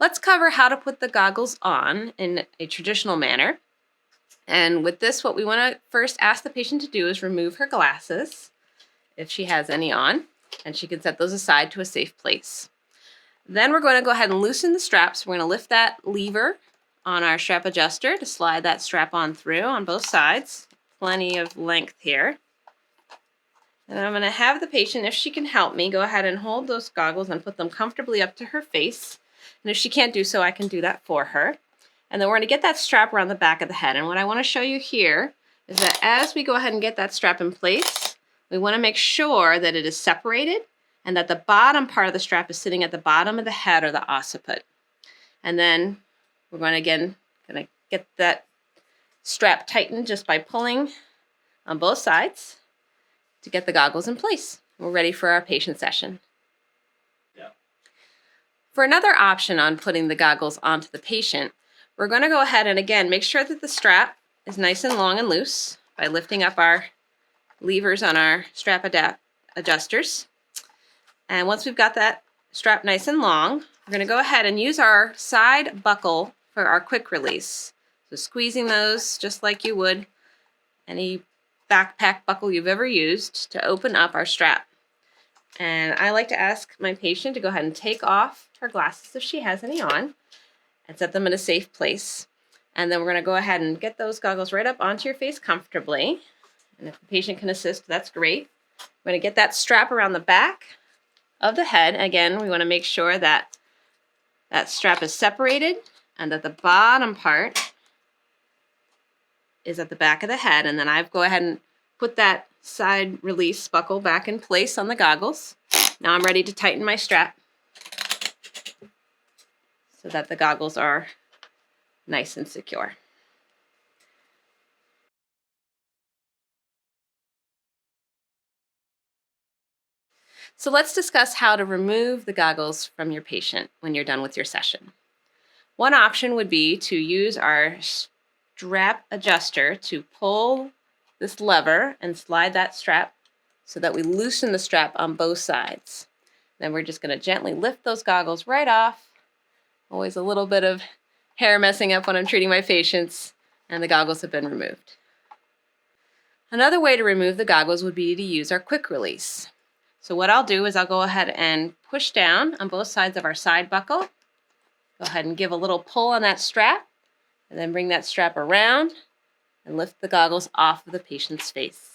Let's cover how to put the goggles on in a traditional manner. And with this, what we want to first ask the patient to do is remove her glasses, if she has any on, and she can set those aside to a safe place. Then we're going to go ahead and loosen the straps. We're going to lift that lever on our strap adjuster to slide that strap on through on both sides. Plenty of length here. And I'm going to have the patient, if she can help me, go ahead and hold those goggles and put them comfortably up to her face. And if she can't do so, I can do that for her. And then we're going to get that strap around the back of the head. And what I want to show you here is that as we go ahead and get that strap in place, we want to make sure that it is separated and that the bottom part of the strap is sitting at the bottom of the head or the occiput. And then we're going to get that strap tightened just by pulling on both sides to get the goggles in place. We're ready for our patient session. Yeah. For another option on putting the goggles onto the patient, we're going to go ahead and again make sure that the strap is nice and long and loose by lifting up our levers on our strap adjusters. And once we've got that strap nice and long, we're going to go ahead and use our side buckle for our quick release. So squeezing those just like you would any backpack buckle you've ever used to open up our strap. And I like to ask my patient to go ahead and take off her glasses if she has any on and set them in a safe place. And then we're going to go ahead and get those goggles right up onto your face comfortably. And if the patient can assist, that's great. We're going to get that strap around the back of the head. Again, we want to make sure that that strap is separated and that the bottom part is at the back of the head. And then I go ahead and put that side release buckle back in place on the goggles. Now I'm ready to tighten my strap so that the goggles are nice and secure. So let's discuss how to remove the goggles from your patient when you're done with your session. One option would be to use our strap adjuster to pull this lever and slide that strap so that we loosen the strap on both sides. Then we're just going to gently lift those goggles right off. Always a little bit of hair messing up when I'm treating my patients, and the goggles have been removed. Another way to remove the goggles would be to use our quick release. So what I'll do is I'll go ahead and push down on both sides of our side buckle. Go ahead and give a little pull on that strap, and then bring that strap around and lift the goggles off of the patient's face.